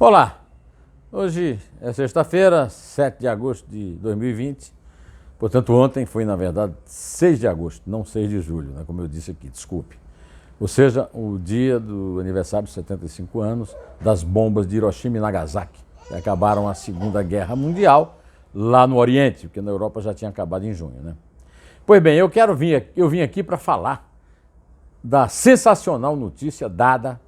Olá, hoje é sexta-feira, 7 de agosto de 2020, portanto ontem foi na verdade 6 de agosto, não 6 de julho, né, como eu disse aqui, desculpe. Ou seja, o dia do aniversário de 75 anos das bombas de Hiroshima e Nagasaki, que acabaram a Segunda Guerra Mundial lá no Oriente, porque na Europa já tinha acabado em junho, né? Pois bem, eu vim aqui para falar da sensacional notícia dada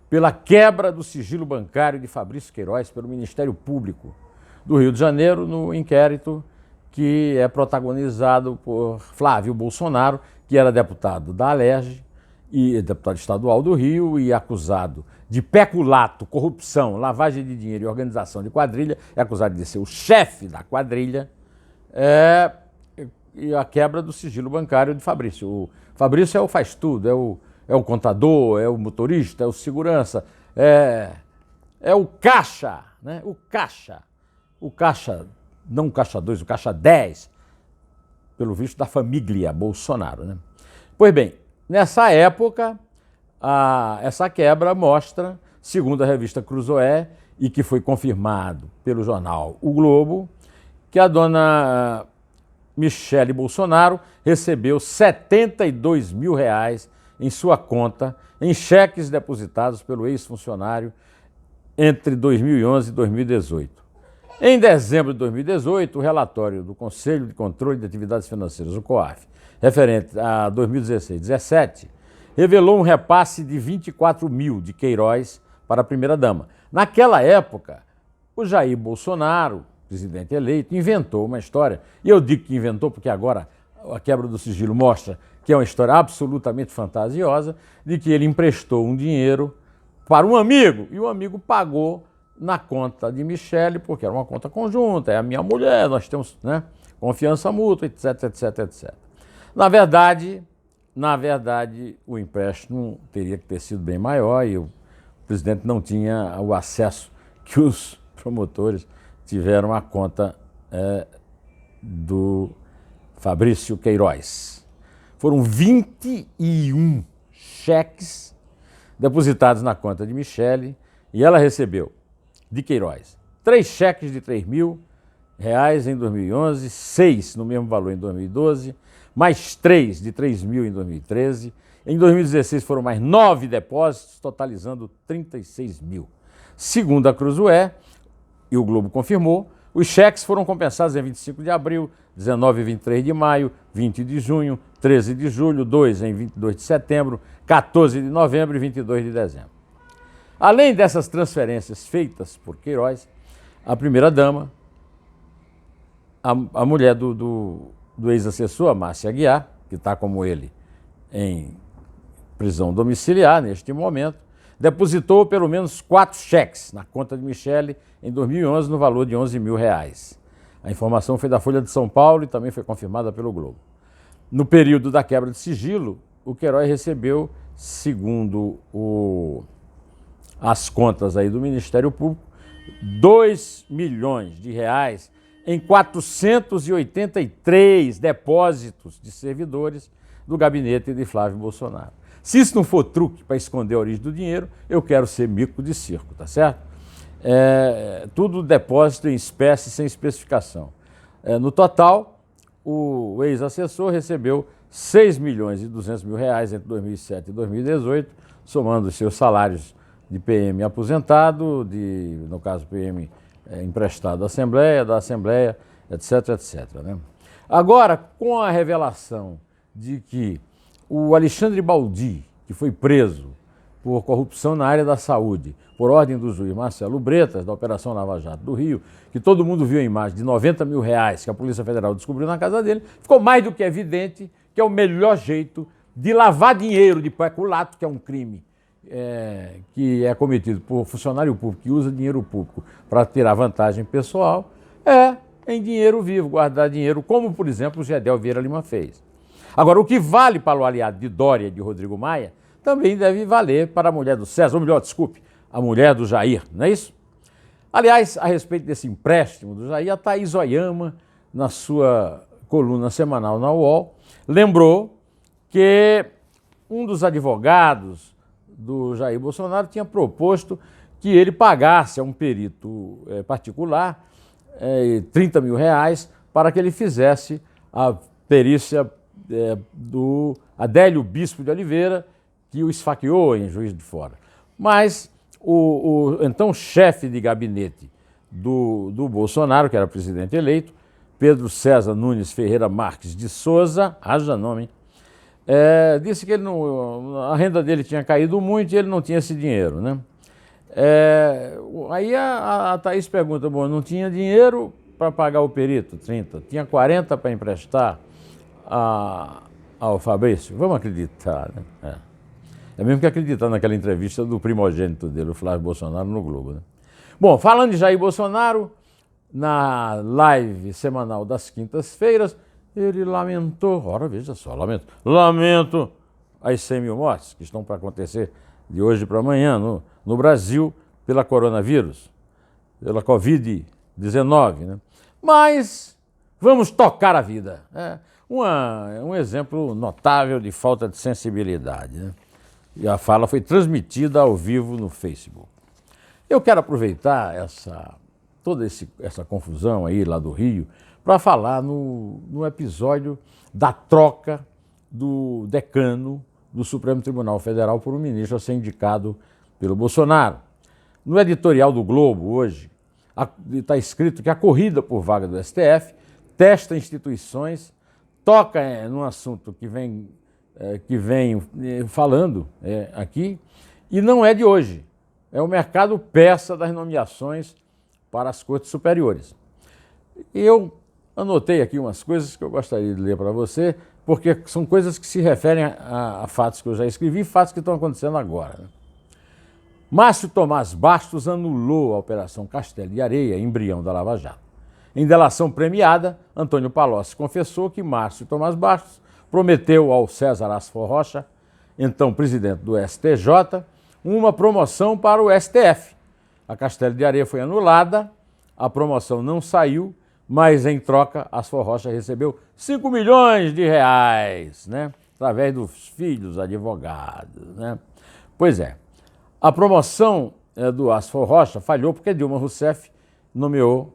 pela quebra do sigilo bancário de Fabrício Queiroz pelo Ministério Público do Rio de Janeiro no inquérito que é protagonizado por Flávio Bolsonaro, que era deputado da Alerj e deputado estadual do Rio e acusado de peculato, corrupção, lavagem de dinheiro e organização de quadrilha, é acusado de ser o chefe da quadrilha, e a quebra do sigilo bancário de Fabrício. O Fabrício é o faz tudo, é o contador, é o motorista, é o segurança, é o caixa, né? O caixa, não o caixa 2, o caixa 10, pelo visto da família Bolsonaro, né? Pois bem, nessa época, essa quebra mostra, segundo a revista Cruzoé, e que foi confirmado pelo jornal O Globo, que a dona Michele Bolsonaro recebeu R$72 mil em sua conta em cheques depositados pelo ex-funcionário entre 2011 e 2018. Em dezembro de 2018, o relatório do Conselho de Controle de Atividades Financeiras, o COAF, referente a 2016-17, revelou um repasse de 24 mil de Queiroz para a primeira-dama. Naquela época, o Jair Bolsonaro, presidente eleito, inventou uma história, e eu digo que inventou porque agora a quebra do sigilo mostra que é uma história absolutamente fantasiosa, de que ele emprestou um dinheiro para um amigo, e o amigo pagou na conta de Michele, porque era uma conta conjunta, é a minha mulher, nós temos, né, confiança mútua, etc, etc, etc. Na verdade, o empréstimo teria que ter sido bem maior e o presidente não tinha o acesso que os promotores tiveram à conta do Fabrício Queiroz. Foram 21 cheques depositados na conta de Michele e ela recebeu de Queiroz 3 cheques de R$3 mil em 2011, 6 no mesmo valor em 2012, mais 3 de R$3 mil em 2013. Em 2016 foram mais 9 depósitos, totalizando 36 mil. Segundo a Cruzoé, e o Globo confirmou, os cheques foram compensados em 25 de abril, 19 e 23 de maio, 20 de junho, 13 de julho, 2 em 22 de setembro, 14 de novembro e 22 de dezembro. Além dessas transferências feitas por Queiroz, a primeira-dama, a mulher do ex-assessor, Márcia Aguiar, que está como ele em prisão domiciliar neste momento, depositou pelo menos 4 cheques na conta de Michele em 2011 no valor de R$11 mil. A informação foi da Folha de São Paulo e também foi confirmada pelo Globo. No período da quebra de sigilo, o Queiroz recebeu, segundo as contas aí do Ministério Público, R$2 milhões em 483 depósitos de servidores do gabinete de Flávio Bolsonaro. Se isso não for truque para esconder a origem do dinheiro, eu quero ser mico de circo, tá certo? Tudo depósito em espécie sem especificação. No total, o ex-assessor recebeu R$6 milhões e 200 mil entre 2007 e 2018, somando os seus salários de PM aposentado, no caso PM emprestado da Assembleia, etc, etc, né? Agora, com a revelação de que o Alexandre Baldi, que foi preso por corrupção na área da saúde, por ordem do juiz Marcelo Bretas, da Operação Lava Jato do Rio, que todo mundo viu a imagem de R$90 mil que a Polícia Federal descobriu na casa dele, ficou mais do que evidente que é o melhor jeito de lavar dinheiro de peculato, que é um crime que é cometido por funcionário público que usa dinheiro público para tirar vantagem pessoal, em dinheiro vivo, guardar dinheiro, como, por exemplo, o Gedel Vieira Lima fez. Agora, o que vale para o aliado de Dória e de Rodrigo Maia, também deve valer para a mulher do César, ou melhor, desculpe, a mulher do Jair, não é isso? Aliás, a respeito desse empréstimo do Jair, a Thaís Oyama, na sua coluna semanal na UOL, lembrou que um dos advogados do Jair Bolsonaro tinha proposto que ele pagasse a um perito particular 30 mil reais para que ele fizesse a perícia do Adélio Bispo de Oliveira, que o esfaqueou em Juiz de Fora. Mas o então chefe de gabinete do Bolsonaro, que era presidente eleito, Pedro César Nunes Ferreira Marques de Souza, haja nome, disse que ele a renda dele tinha caído muito e ele não tinha esse dinheiro, né? Aí a Thaís pergunta, bom, não tinha dinheiro para pagar o perito, 30, tinha 40 para emprestar ao Fabrício? Vamos acreditar, né? É mesmo que acreditar naquela entrevista do primogênito dele, o Flávio Bolsonaro, no Globo, né? Bom, falando de Jair Bolsonaro, na live semanal das quintas-feiras, ele lamentou, ora veja só, lamento as 100 mil mortes que estão para acontecer de hoje para amanhã no Brasil pela coronavírus, pela Covid-19, né? Mas vamos tocar a vida. Um exemplo notável de falta de sensibilidade, né? E a fala foi transmitida ao vivo no Facebook. Eu quero aproveitar toda essa confusão aí lá do Rio para falar no episódio da troca do decano do Supremo Tribunal Federal por um ministro a ser indicado pelo Bolsonaro. No editorial do Globo hoje está escrito que a corrida por vaga do STF testa instituições, toca num assunto que vem falando aqui, e não é de hoje. É o mercado persa das nomeações para as cortes superiores. Eu anotei aqui umas coisas que eu gostaria de ler para você, porque são coisas que se referem a fatos que eu já escrevi, fatos que estão acontecendo agora, né? Márcio Tomás Bastos anulou a Operação Castelo de Areia, embrião da Lava Jato. Em delação premiada, Antônio Palocci confessou que Márcio Tomás Bastos prometeu ao César Asfor Rocha, então presidente do STJ, uma promoção para o STF. A Castelo de Areia foi anulada, a promoção não saiu, mas em troca Asfor Rocha recebeu 5 milhões de reais, né? Através dos filhos advogados, né? Pois é, a promoção do Asfor Rocha falhou porque Dilma Rousseff nomeou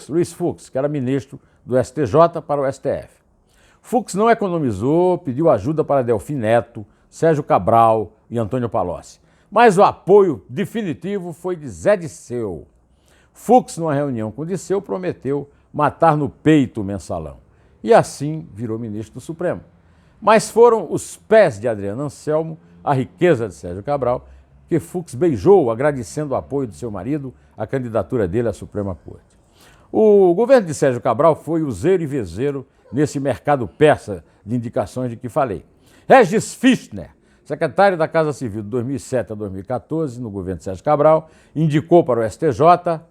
Luiz Fux, que era ministro do STJ, para o STF. Fux não economizou, pediu ajuda para Delfim Neto, Sérgio Cabral e Antônio Palocci. Mas o apoio definitivo foi de Zé Disseu. Fux, numa reunião com Disseu, prometeu matar no peito o mensalão. E assim virou ministro do Supremo. Mas foram os pés de Adriano Anselmo, a riqueza de Sérgio Cabral, que Fux beijou, agradecendo o apoio do seu marido à candidatura dele à Suprema Corte. O governo de Sérgio Cabral foi useiro e vezeiro nesse mercado persa de indicações de que falei. Regis Fichtner, secretário da Casa Civil de 2007 a 2014, no governo de Sérgio Cabral, indicou para o STJ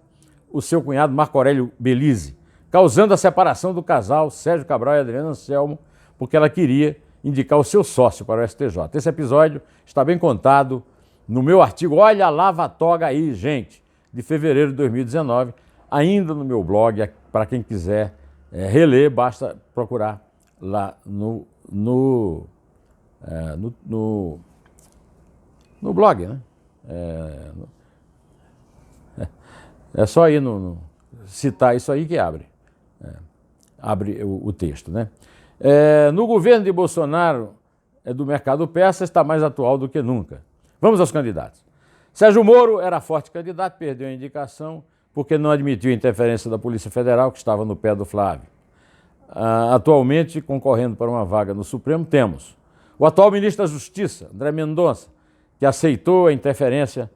o seu cunhado Marco Aurélio Belize, causando a separação do casal Sérgio Cabral e Adriano Anselmo, porque ela queria indicar o seu sócio para o STJ. Esse episódio está bem contado no meu artigo Olha a Lava Toga aí, gente, de fevereiro de 2019, ainda no meu blog, para quem quiser reler, basta procurar lá no blog, né? É só ir citar isso aí que abre o texto, né? No governo de Bolsonaro, do mercado persa, está mais atual do que nunca. Vamos aos candidatos. Sérgio Moro era forte candidato, perdeu a indicação porque não admitiu a interferência da Polícia Federal, que estava no pé do Flávio. Atualmente, concorrendo para uma vaga no Supremo, temos o atual ministro da Justiça, André Mendonça, que aceitou a interferência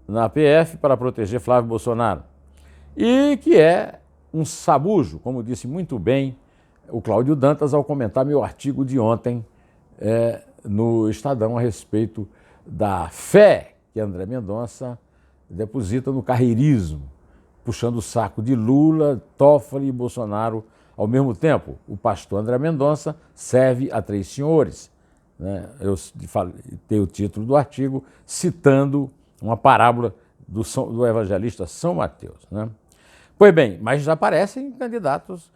na PF para proteger Flávio Bolsonaro, e que é um sabujo, como disse muito bem o Cláudio Dantas ao comentar meu artigo de ontem no Estadão a respeito da fé que André Mendonça deposita no carreirismo, puxando o saco de Lula, Toffoli e Bolsonaro ao mesmo tempo. O pastor André Mendonça serve a 3 senhores, né? Eu dei o título do artigo citando uma parábola do evangelista São Mateus, né? Pois bem, mas já aparecem candidatos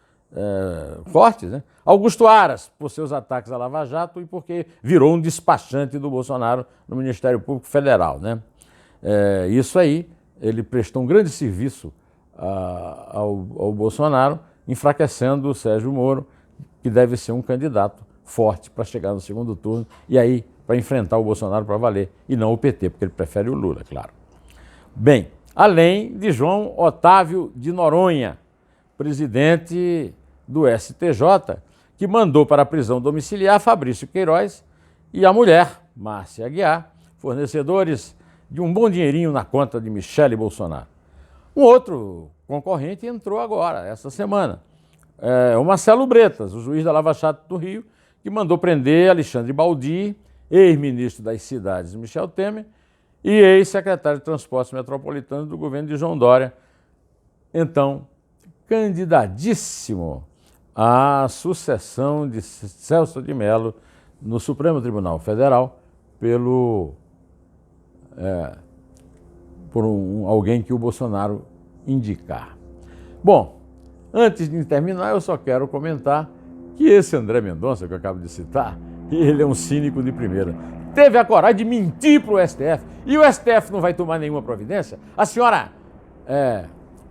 fortes, né? Augusto Aras, por seus ataques à Lava Jato e porque virou um despachante do Bolsonaro no Ministério Público Federal, né? Isso aí, ele prestou um grande serviço ao Bolsonaro, enfraquecendo o Sérgio Moro, que deve ser um candidato forte para chegar no segundo turno e aí para enfrentar o Bolsonaro para valer, e não o PT, porque ele prefere o Lula, claro. Bem, além de João Otávio de Noronha, presidente do STJ, que mandou para a prisão domiciliar Fabrício Queiroz e a mulher, Márcia Aguiar, fornecedores de um bom dinheirinho na conta de Michele Bolsonaro. Um outro concorrente entrou agora, essa semana, o Marcelo Bretas, o juiz da Lava Jato do Rio, que mandou prender Alexandre Baldi, ex-ministro das Cidades Michel Temer e ex-secretário de Transportes Metropolitanos do governo de João Dória, então candidatíssimo à sucessão de Celso de Mello no Supremo Tribunal Federal por alguém que o Bolsonaro indicar. Bom, antes de terminar, eu só quero comentar que esse André Mendonça, que eu acabo de citar, ele é um cínico de primeira. Teve a coragem de mentir para o STF. E o STF não vai tomar nenhuma providência? A senhora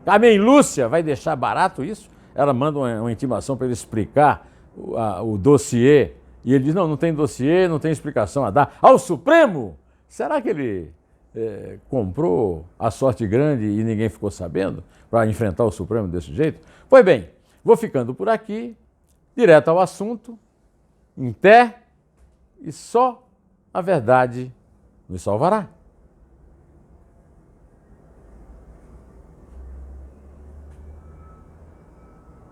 Carmen Lúcia vai deixar barato isso? Ela manda uma intimação para ele explicar o dossiê. E ele diz, não tem dossiê, não tem explicação a dar. Ao Supremo? Será que ele comprou a sorte grande e ninguém ficou sabendo para enfrentar o Supremo desse jeito? Pois bem, vou ficando por aqui, direto ao assunto, em pé, e só a verdade nos salvará.